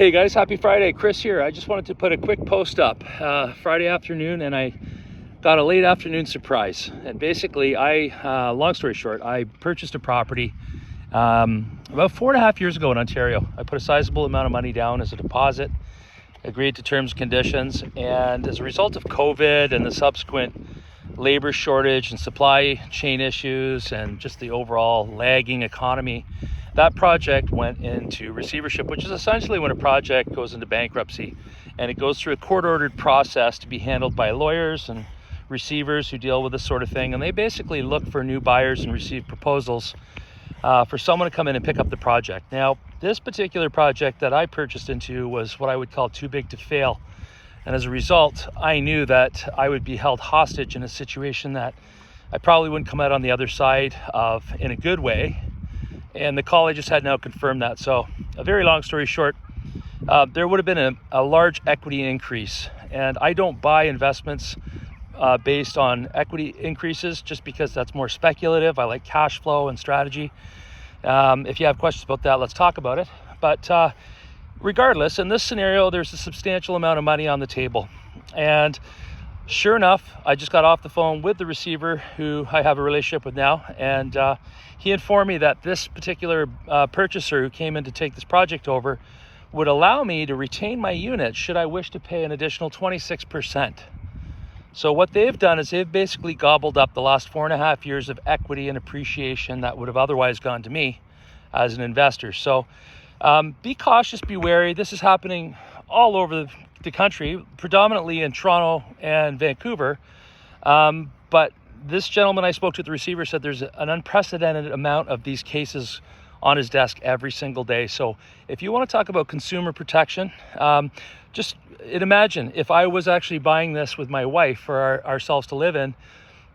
Hey guys, happy Friday. Chris here. I just wanted to put a quick post up Friday afternoon, and I got a late afternoon surprise. And basically, long story short, I purchased a property about 4.5 years ago in Ontario. I put a sizable amount of money down as a deposit, agreed to terms and conditions, and as a result of COVID and the subsequent labor shortage and supply chain issues and just the overall lagging economy, that project went into receivership, which is essentially when a project goes into bankruptcy and it goes through a court-ordered process to be handled by lawyers and receivers who deal with this sort of thing. And they basically look for new buyers and receive proposals for someone to come in and pick up the project. Now, this particular project that I purchased into was what I would call too big to fail. And as a result, I knew that I would be held hostage in a situation that I probably wouldn't come out on the other side of in a good way. And the call I just had now confirmed that. So a very long story short, there would have been a large equity increase. And I don't buy investments based on equity increases just because that's more speculative. I like cash flow and strategy. If you have questions about that, let's talk about it. But regardless, in this scenario, there's a substantial amount of money on the table. And sure enough, I just got off the phone with the receiver who I have a relationship with now. And he informed me that this particular purchaser who came in to take this project over would allow me to retain my unit should I wish to pay an additional 26%. So what they've done is they've basically gobbled up the last 4.5 years of equity and appreciation that would have otherwise gone to me as an investor. So be cautious, be wary. This is happening all over the country, predominantly in Toronto and Vancouver. But this gentleman I spoke to, the receiver, said there's an unprecedented amount of these cases on his desk every single day. So if you want to talk about consumer protection, just imagine if I was actually buying this with my wife for ourselves to live in,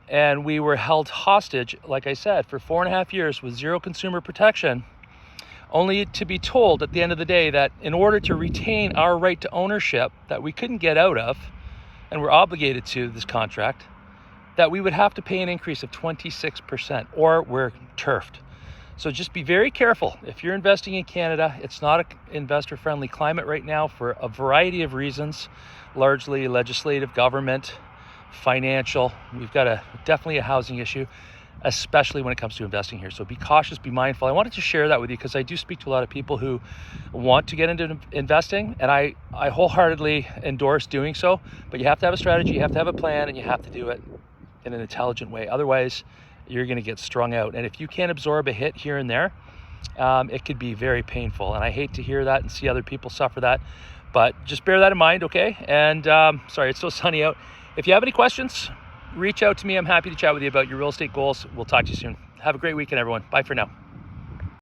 and we were held hostage, like I said, for 4.5 years with zero consumer protection, only to be told at the end of the day that in order to retain our right to ownership that we couldn't get out of, and we're obligated to this contract, that we would have to pay an increase of 26% or we're turfed. So just be very careful. If you're investing in Canada, it's not an investor-friendly climate right now for a variety of reasons, largely legislative, government, financial. We've got definitely a housing issue, especially when it comes to investing here. So be cautious, be mindful. I wanted to share that with you because I do speak to a lot of people who want to get into investing, and I wholeheartedly endorse doing so, but you have to have a strategy, you have to have a plan, and you have to do it in an intelligent way. Otherwise, you're going to get strung out. And if you can't absorb a hit here and there, it could be very painful. And I hate to hear that and see other people suffer that, but just bear that in mind, okay? And sorry, it's so sunny out. If you have any questions, reach out to me. I'm happy to chat with you about your real estate goals. We'll talk to you soon. Have a great weekend, everyone. Bye for now.